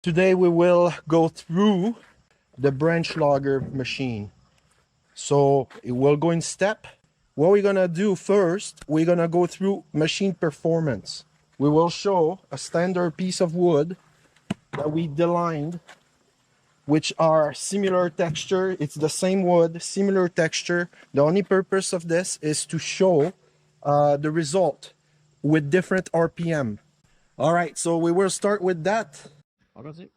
Today we will go through the branch logger machine. So it will go in step. What we're gonna do first, we're gonna go through machine performance. We will show a standard piece of wood that we delined, which are similar texture. It's the same wood, similar texture. The only purpose of this is to show the result with different RPM. All right, so we will start with that.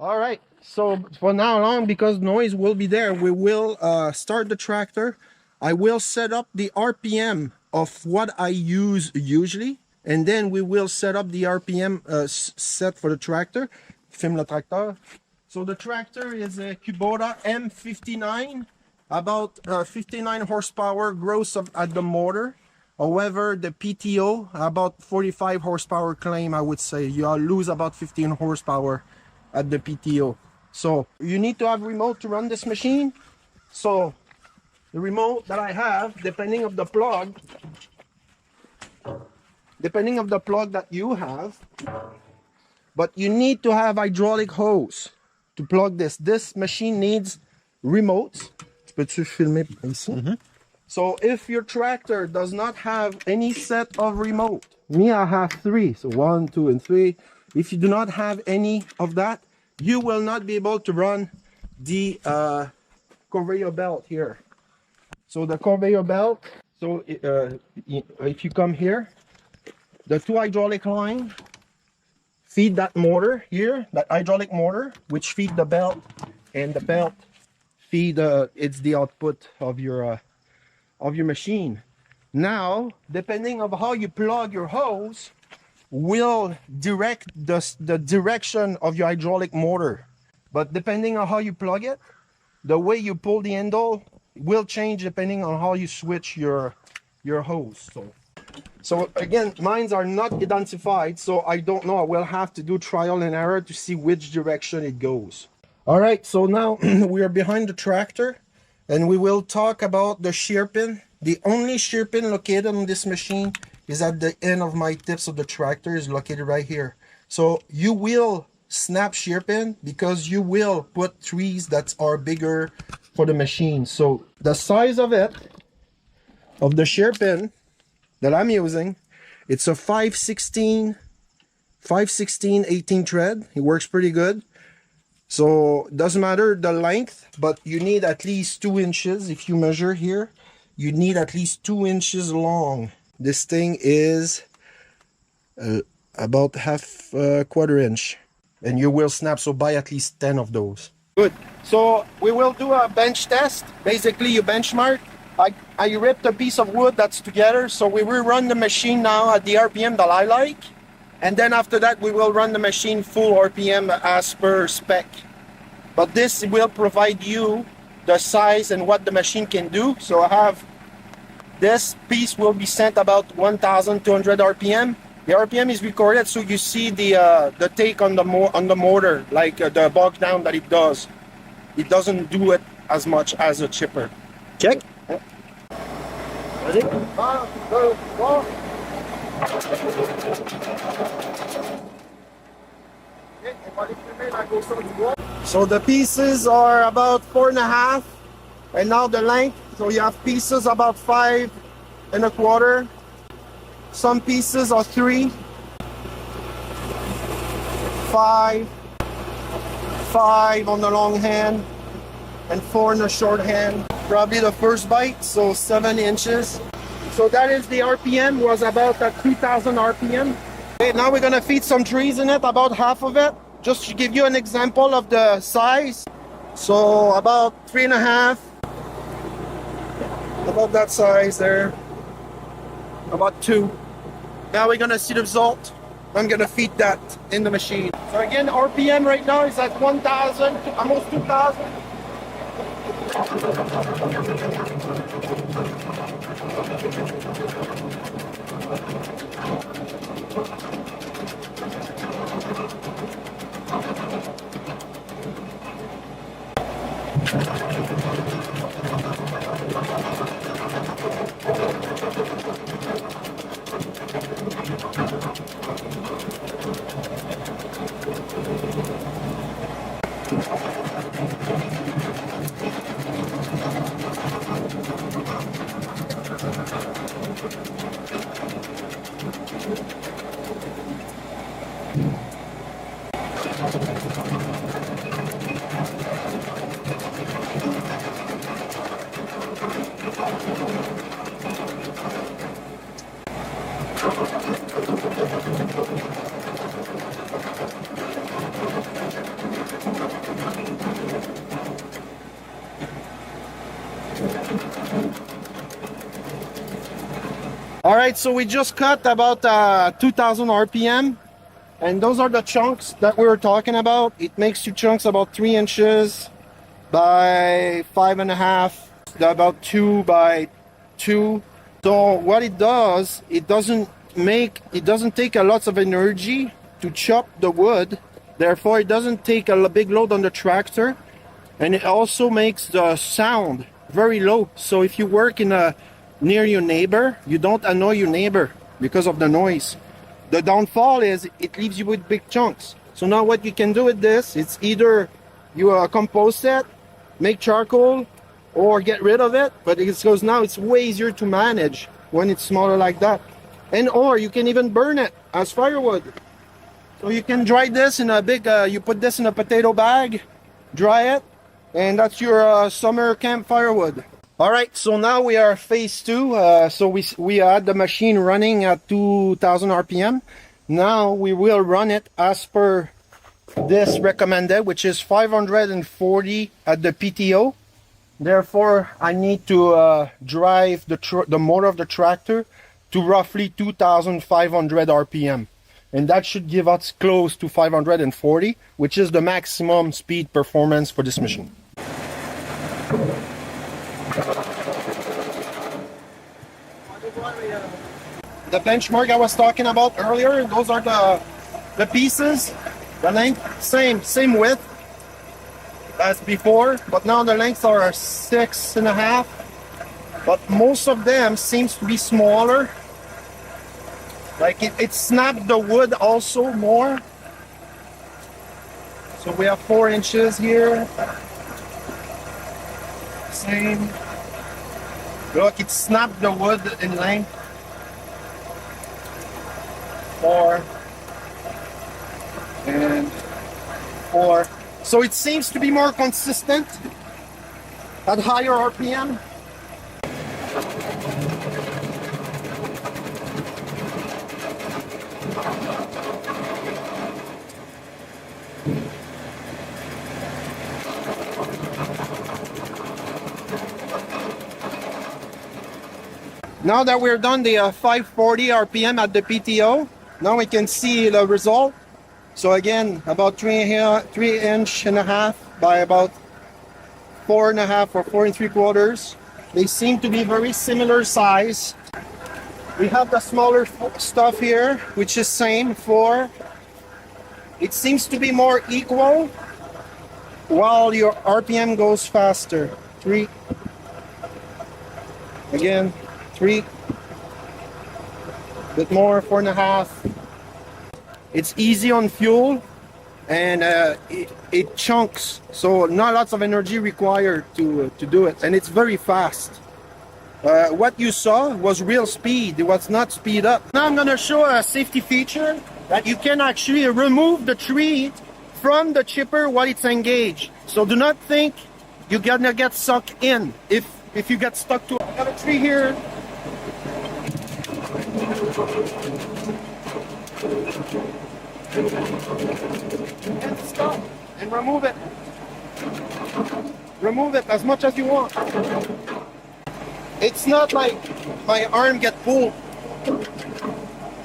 All right, so for now on, because noise will be there, we will start the tractor. I will set up the RPM of what I use usually, and then we will set up the RPM set for the tractor. Filme le tracteur. So the tractor is a Kubota M59, about 59 horsepower gross at the motor. However, the PTO, about 45 horsepower claim, I would say. You'll lose about 15 horsepower at the PTO. So you need to have remote to run this machine. So the remote that I have, depending of the plug that you have, but you need to have hydraulic hose to plug this. This machine needs remotes. Peux-tu filmer ici? So if your tractor does not have any set of remote, me, I have 3, so 1, 2, and 3. If you do not have any of that, you will not be able to run the conveyor belt here. So the conveyor belt, so if you come here, the 2 hydraulic line feed that motor here, that hydraulic motor, which feed the belt, and the belt feed it's the output of your machine. Now, depending on how you plug your hose, will direct the direction of your hydraulic motor. But depending on how you plug it, the way you pull the handle will change depending on how you switch your hose. So again, mines are not identified, so I don't know. I will have to do trial and error to see which direction it goes. All right, so now we are behind the tractor, and we will talk about the shear pin. The only shear pin located on this machine is at the end of my tips of the tractor, is located right here. So you will snap shear pin because you will put trees that are bigger for the machine. So the size of it, of the shear pin that I'm using, it's a 5/16 18 thread. It works pretty good. So it doesn't matter the length, but you need at least 2 inches. If you measure here, you need at least 2 inches long. This thing is about half quarter inch, and you will snap, so buy at least 10 of those. Good. So we will do a bench test. Basically, you benchmark. I ripped a piece of wood that's together, so we will run the machine now at the RPM that I like, and then after that we will run the machine full RPM as per spec. But this will provide you the size and what the machine can do. So I have this piece will be sent about 1,200 RPM. The RPM is recorded, so you see the take on the motor, like the bog down that it does. It doesn't do it as much as a chipper. Check. Ready? 1, 2, 3. So the pieces are about 4.5, and now the length. So you have pieces about 5 1/4. Some pieces are 3, 5, 5 on the long hand, and 4 in the short hand. Probably the first bite, so 7 inches. So that is the RPM, was about at 2,000 RPM. Okay, now we're gonna feed some trees in it, about half of it, just to give you an example of the size. So about 3.5, about that size there, about 2. Now we're gonna see the result. I'm gonna feed that in the machine. So again, RPM right now is at 1,000, almost 2,000. All right, so we just cut about 2000 RPM, and those are the chunks that we were talking about. It makes two chunks about 3 inches by 5.5, about 2 by 2. So what it does, it doesn't take a lot of energy to chop the wood. Therefore, it doesn't take a big load on the tractor, and it also makes the sound very low. So if you work near your neighbor, you don't annoy your neighbor because of the noise. The downfall is it leaves you with big chunks. So now what you can do with this, it's either you compost it, make charcoal, or get rid of it. But because now it's way easier to manage when it's smaller like that. And or you can even burn it as firewood. So you can dry this in a big, you put this in a potato bag, dry it, and that's your summer camp firewood. All right, so now we are phase 2. So we had the machine running at 2000 RPM. Now we will run it as per this recommended, which is 540 at the PTO. Therefore, I need to drive the motor of the tractor to roughly 2500 RPM. And that should give us close to 540, which is the maximum speed performance for this machine. The benchmark I was talking about earlier, those are the pieces, the length, same width as before, but now the lengths are 6.5, but most of them seems to be smaller. Like it snapped the wood also more. So we have 4 inches here. Same. Look, it snapped the wood in length. 4 and 4. So it seems to be more consistent at higher RPM. Now that we're done the 540 RPM at the PTO, now we can see the result. So again, about 3.5 by about 4.5 or 4 3/4. They seem to be very similar size. We have the smaller stuff here, which is same 4. It seems to be more equal, while your RPM goes faster. 3. Again, 3. Bit more, 4.5. It's easy on fuel, and it chunks, so not lots of energy required to do it, and it's very fast. What you saw was real speed, it was not speed up. Now I'm gonna show a safety feature that you can actually remove the tree from the chipper while it's engaged. So do not think you're gonna get sucked in if you get stuck to it. I got a tree here. And stop and remove it. Remove it as much as you want. It's not like my arm get pulled.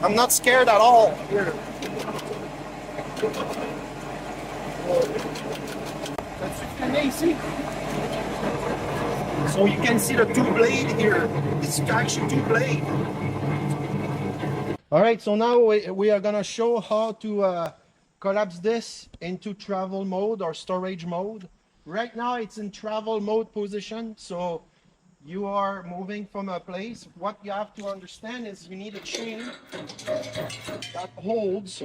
I'm not scared at all. Here. That's amazing. So you can see the 2 blade here. It's actually 2 blade. All right, so now we are gonna show how to collapse this into travel mode or storage mode. Right now it's in travel mode position, so you are moving from a place. What you have to understand is you need a chain that holds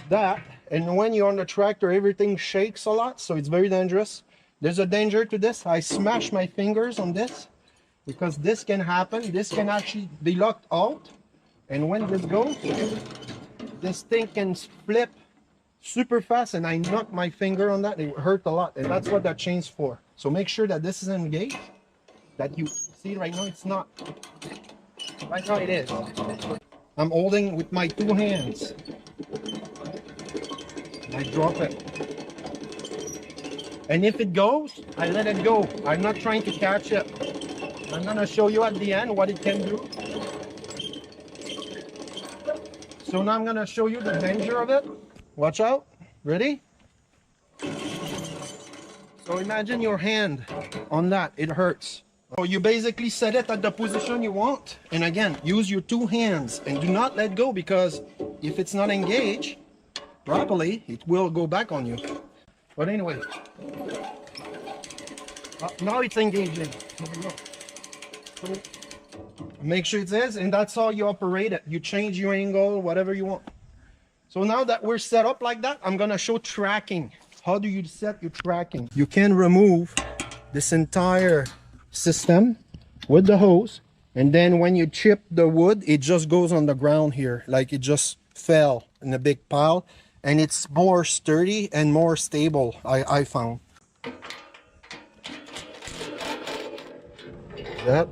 that, And when you're on the tractor, everything shakes a lot, so it's very dangerous. There's a danger to this. I smash my fingers on this because this can happen. This can actually be locked out. And when this goes, this thing can flip super fast, and I knock my finger on that. It hurt a lot, and that's what that chain's for. So make sure that this is engaged, that you see right now it's not. Right now it is. I'm holding with my 2 hands. I drop it. And if it goes, I let it go. I'm not trying to catch it. I'm gonna show you at the end what it can do. So now I'm gonna show you the danger of it. Watch out. Ready? So imagine your hand on that. It hurts. So you basically set it at the position you want. And again, use your 2 hands and do not let go, because if it's not engaged properly, it will go back on you. But anyway, now it's engaging. So make sure it is, and that's how you operate it. You change your angle, whatever you want. So now that we're set up like that, I'm gonna show tracking. How do you set your tracking? You can remove this entire system with the hose, and then when you chip the wood, it just goes on the ground here, like it just fell in a big pile, and it's more sturdy and more stable, I found. That,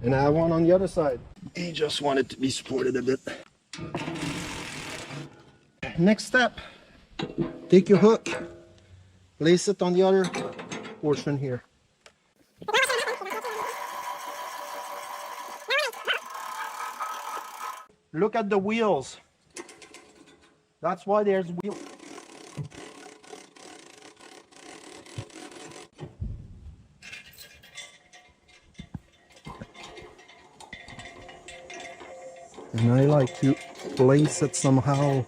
and I have one on the other side. He just wanted to be supported a bit. Next step, take your hook, place it on the other portion here. Look at the wheels. That's why there's wheels. And I like to place it somehow.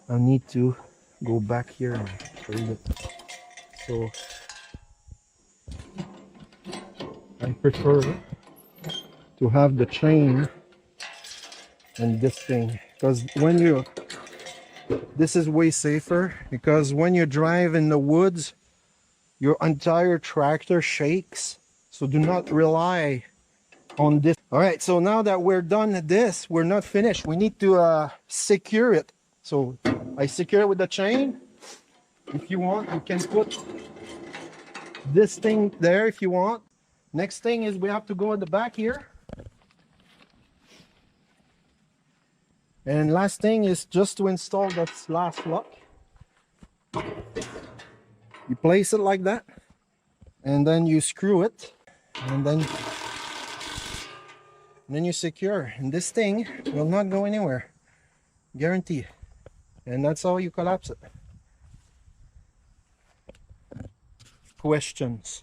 I need to go back here and show you. So I prefer to have the chain and this thing, because when you, this is way safer, because when you drive in the woods, your entire tractor shakes. So do not rely on this. All right, so now that we're done at this, we're not finished. We need to secure it. So I secure it with the chain. If you want, you can put this thing there if you want. Next thing is we have to go at the back here. And last thing is just to install that last lock. You place it like that, and then you screw it, and then you secure. And this thing will not go anywhere, guarantee. And that's how you collapse it. Questions?